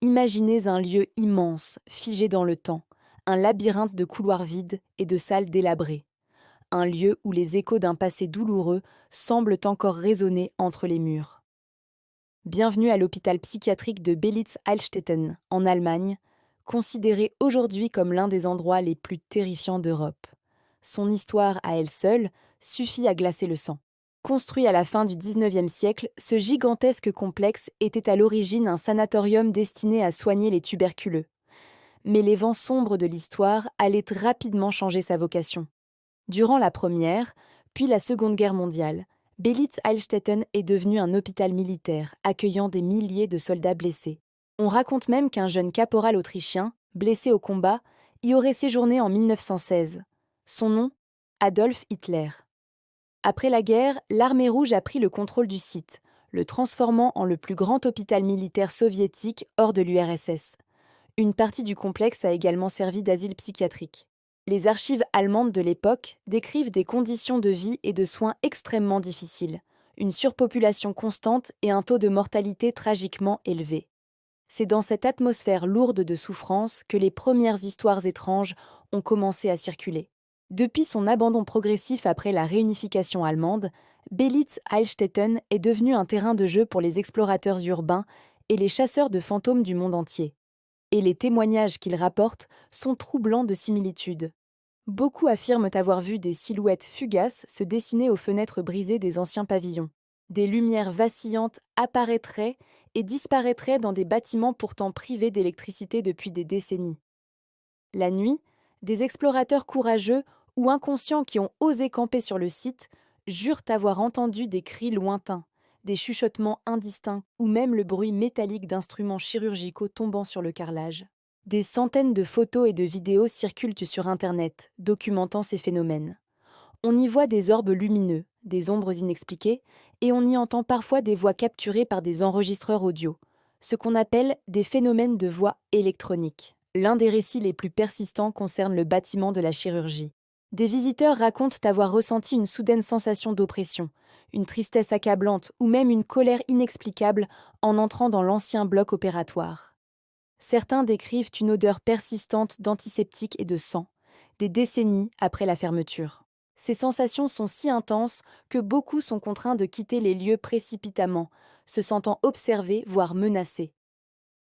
Imaginez un lieu immense, figé dans le temps, un labyrinthe de couloirs vides et de salles délabrées, un lieu où les échos d'un passé douloureux semblent encore résonner entre les murs. Bienvenue à l'hôpital psychiatrique de Belitz-Heilstätten, en Allemagne, considéré aujourd'hui comme l'un des endroits les plus terrifiants d'Europe. Son histoire à elle seule suffit à glacer le sang. Construit à la fin du XIXe siècle, ce gigantesque complexe était à l'origine un sanatorium destiné à soigner les tuberculeux. Mais les vents sombres de l'histoire allaient rapidement changer sa vocation. Durant la Première, puis la Seconde Guerre mondiale, Belitz-Heilstätten est devenu un hôpital militaire accueillant des milliers de soldats blessés. On raconte même qu'un jeune caporal autrichien, blessé au combat, y aurait séjourné en 1916. Son nom, Adolf Hitler. Après la guerre, l'armée rouge a pris le contrôle du site, le transformant en le plus grand hôpital militaire soviétique hors de l'URSS. Une partie du complexe a également servi d'asile psychiatrique. Les archives allemandes de l'époque décrivent des conditions de vie et de soins extrêmement difficiles, une surpopulation constante et un taux de mortalité tragiquement élevé. C'est dans cette atmosphère lourde de souffrance que les premières histoires étranges ont commencé à circuler. Depuis son abandon progressif après la réunification allemande, Belitz-Heilstätten est devenu un terrain de jeu pour les explorateurs urbains et les chasseurs de fantômes du monde entier. Et les témoignages qu'il rapporte sont troublants de similitudes. Beaucoup affirment avoir vu des silhouettes fugaces se dessiner aux fenêtres brisées des anciens pavillons. Des lumières vacillantes apparaîtraient et disparaîtraient dans des bâtiments pourtant privés d'électricité depuis des décennies. La nuit, des explorateurs courageux ou inconscients qui ont osé camper sur le site jurent avoir entendu des cris lointains, des chuchotements indistincts ou même le bruit métallique d'instruments chirurgicaux tombant sur le carrelage. Des centaines de photos et de vidéos circulent sur Internet, documentant ces phénomènes. On y voit des orbes lumineux, des ombres inexpliquées, et on y entend parfois des voix capturées par des enregistreurs audio, ce qu'on appelle des phénomènes de voix électroniques. L'un des récits les plus persistants concerne le bâtiment de la chirurgie. Des visiteurs racontent avoir ressenti une soudaine sensation d'oppression, une tristesse accablante ou même une colère inexplicable en entrant dans l'ancien bloc opératoire. Certains décrivent une odeur persistante d'antiseptique et de sang, des décennies après la fermeture. Ces sensations sont si intenses que beaucoup sont contraints de quitter les lieux précipitamment, se sentant observés, voire menacés.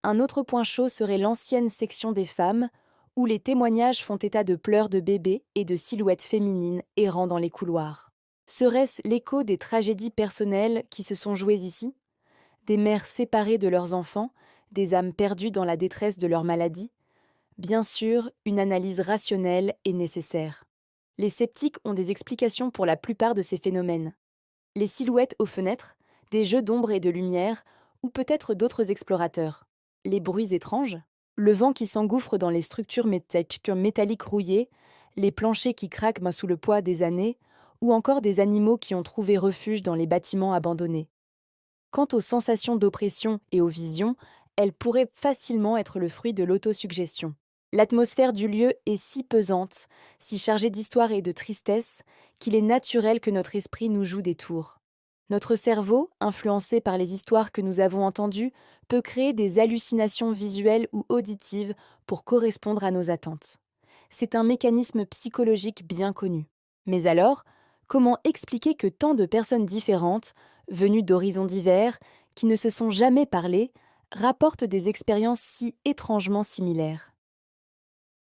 Un autre point chaud serait l'ancienne section des femmes, où les témoignages font état de pleurs de bébés et de silhouettes féminines errant dans les couloirs. Serait-ce l'écho des tragédies personnelles qui se sont jouées ici? Des mères séparées de leurs enfants, des âmes perdues dans la détresse de leur maladie? Bien sûr, une analyse rationnelle est nécessaire. Les sceptiques ont des explications pour la plupart de ces phénomènes. Les silhouettes aux fenêtres, des jeux d'ombre et de lumière, ou peut-être d'autres explorateurs. Les bruits étranges, le vent qui s'engouffre dans les structures métalliques rouillées, les planchers qui craquent sous le poids des années, ou encore des animaux qui ont trouvé refuge dans les bâtiments abandonnés. Quant aux sensations d'oppression et aux visions, elles pourraient facilement être le fruit de l'autosuggestion. L'atmosphère du lieu est si pesante, si chargée d'histoire et de tristesse, qu'il est naturel que notre esprit nous joue des tours. Notre cerveau, influencé par les histoires que nous avons entendues, peut créer des hallucinations visuelles ou auditives pour correspondre à nos attentes. C'est un mécanisme psychologique bien connu. Mais alors, comment expliquer que tant de personnes différentes, venues d'horizons divers, qui ne se sont jamais parlé, rapportent des expériences si étrangement similaires?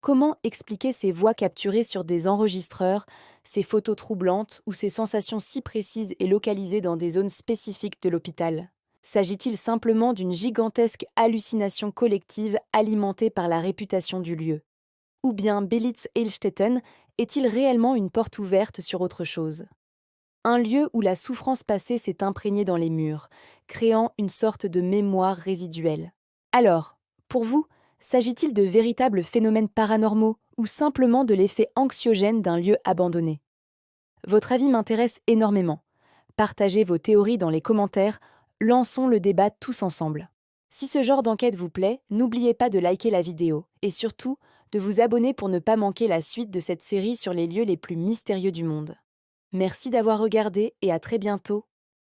Comment expliquer ces voix capturées sur des enregistreurs, ces photos troublantes ou ces sensations si précises et localisées dans des zones spécifiques de l'hôpital? S'agit-il simplement d'une gigantesque hallucination collective alimentée par la réputation du lieu? Ou bien Belitz-Heilstätten est-il réellement une porte ouverte sur autre chose? Un lieu où la souffrance passée s'est imprégnée dans les murs, créant une sorte de mémoire résiduelle. Alors, pour vous, s'agit-il de véritables phénomènes paranormaux ou simplement de l'effet anxiogène d'un lieu abandonné? Votre avis m'intéresse énormément. Partagez vos théories dans les commentaires, lançons le débat tous ensemble. Si ce genre d'enquête vous plaît, n'oubliez pas de liker la vidéo et surtout de vous abonner pour ne pas manquer la suite de cette série sur les lieux les plus mystérieux du monde. Merci d'avoir regardé et à très bientôt